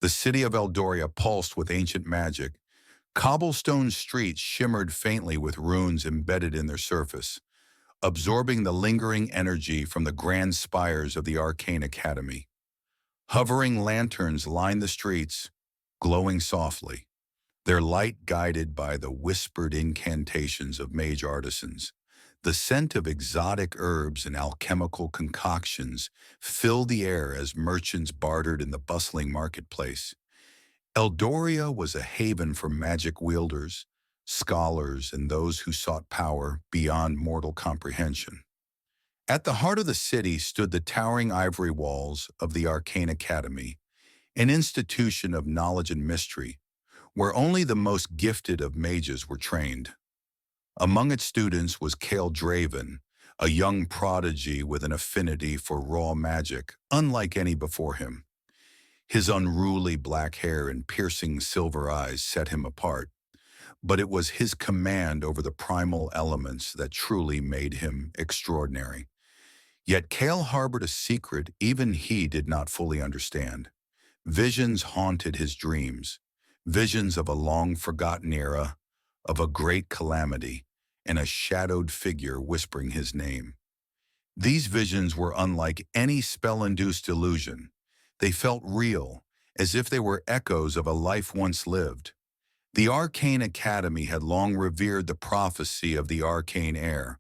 The city of Eldoria pulsed with ancient magic. Cobblestone streets shimmered faintly with runes embedded in their surface, absorbing the lingering energy from the grand spires of the Arcane Academy. Hovering lanterns lined the streets, glowing softly, their light guided by the whispered incantations of mage artisans. The scent of exotic herbs and alchemical concoctions filled the air as merchants bartered in the bustling marketplace. Eldoria was a haven for magic wielders, scholars, and those who sought power beyond mortal comprehension. At the heart of the city stood the towering ivory walls of the Arcane Academy, an institution of knowledge and mystery, where only the most gifted of mages were trained. Among its students was Cale Draven, a young prodigy with an affinity for raw magic, unlike any before him. His unruly black hair and piercing silver eyes set him apart, but it was his command over the primal elements that truly made him extraordinary. Yet Cale harbored a secret even he did not fully understand. Visions haunted his dreams, visions of a long-forgotten era, of a great calamity, and a shadowed figure whispering his name. These visions were unlike any spell-induced illusion. They felt real, as if they were echoes of a life once lived. The Arcane Academy had long revered the prophecy of the Arcane Heir,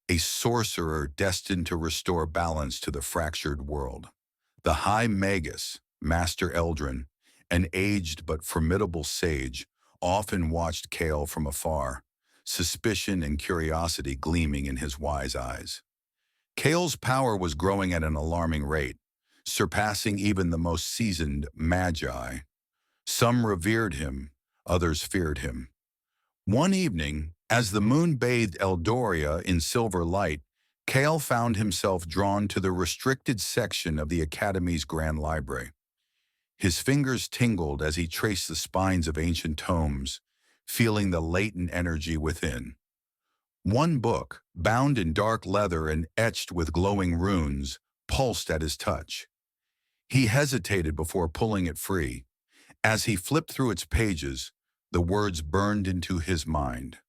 a sorcerer destined to restore balance to the fractured world. The High Magus, Master Eldrin, an aged but formidable sage, often watched Cale from afar, suspicion and curiosity gleaming in his wise eyes. Cale's power was growing at an alarming rate, surpassing even the most seasoned magi. Some revered him, others feared him. One evening, as the moon bathed Eldoria in silver light, Cale found himself drawn to the restricted section of the Academy's Grand Library. His fingers tingled as he traced the spines of ancient tomes, feeling the latent energy within. One book, bound in dark leather and etched with glowing runes, pulsed at his touch. He hesitated before pulling it free. As he flipped through its pages, the words burned into his mind.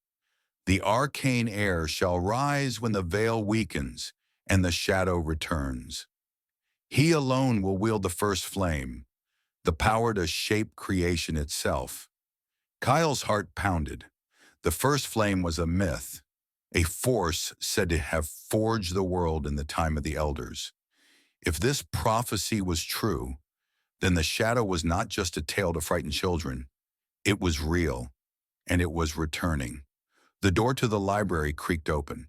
The arcane heir shall rise when the veil weakens and the shadow returns. He alone will wield the first flame, the power to shape creation itself. Kyle's heart pounded. The first flame was a myth, a force said to have forged the world in the time of the elders. If this prophecy was true, then the shadow was not just a tale to frighten children. It was real, and it was returning. The door to the library creaked open.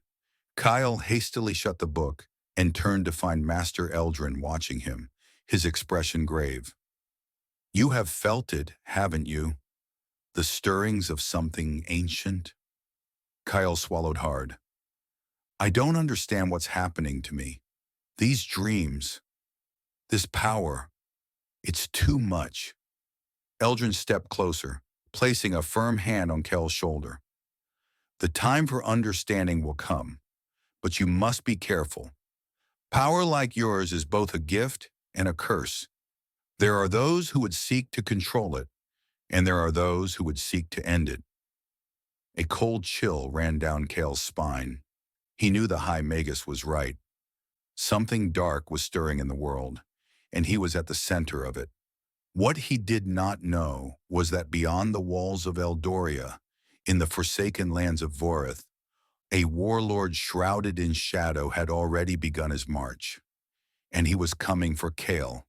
Kyle hastily shut the book and turned to find Master Eldrin watching him, his expression grave. "You have felt it, haven't you? The stirrings of something ancient?" Kyle swallowed hard. "I don't understand what's happening to me. These dreams, this power, it's too much." Eldrin stepped closer, placing a firm hand on Kel's shoulder. "The time for understanding will come, but you must be careful. Power like yours is both a gift and a curse. There are those who would seek to control it, and there are those who would seek to end it." A cold chill ran down Kale's spine. He knew the High Magus was right. Something dark was stirring in the world, and he was at the center of it. What he did not know was that beyond the walls of Eldoria, in the forsaken lands of Vorith, a warlord shrouded in shadow had already begun his march, and he was coming for Cale.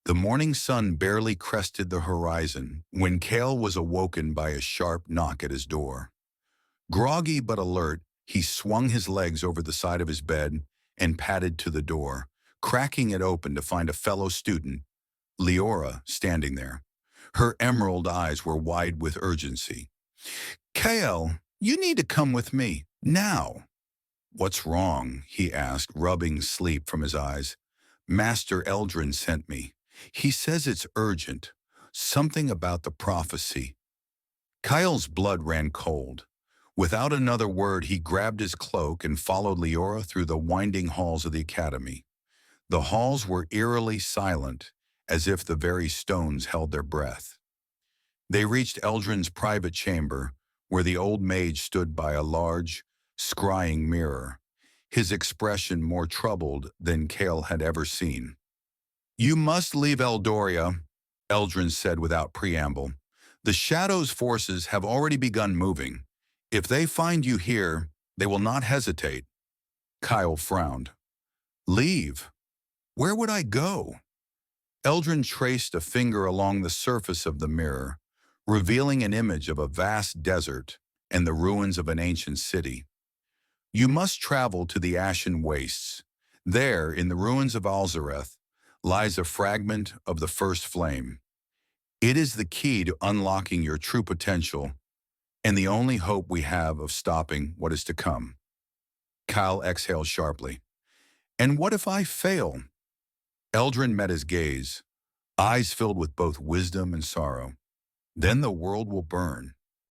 The morning sun barely crested the horizon when Cale was awoken by a sharp knock at his door. Groggy but alert, he swung his legs over the side of his bed and padded to the door, cracking it open to find a fellow student, Leora, standing there. Her emerald eyes were wide with urgency. "Cale, you need to come with me, now." "What's wrong?" he asked, rubbing sleep from his eyes. "Master Eldrin sent me. He says it's urgent. Something about the prophecy." Kyle's blood ran cold. Without another word, he grabbed his cloak and followed Leora through the winding halls of the academy. The halls were eerily silent, as if the very stones held their breath. They reached Eldrin's private chamber, where the old mage stood by a large, scrying mirror, his expression more troubled than Kale had ever seen. "You must leave Eldoria," Eldrin said without preamble. "The Shadow's forces have already begun moving. If they find you here, they will not hesitate." Kyle frowned. "Leave? Where would I go?" Eldrin traced a finger along the surface of the mirror, revealing an image of a vast desert and the ruins of an ancient city. "You must travel to the Ashen Wastes. There, in the ruins of Alzareth, lies a fragment of the first flame. It is the key to unlocking your true potential and the only hope we have of stopping what is to come." Kyle exhaled sharply. "And what if I fail?" Eldrin met his gaze, eyes filled with both wisdom and sorrow. "Then the world will burn.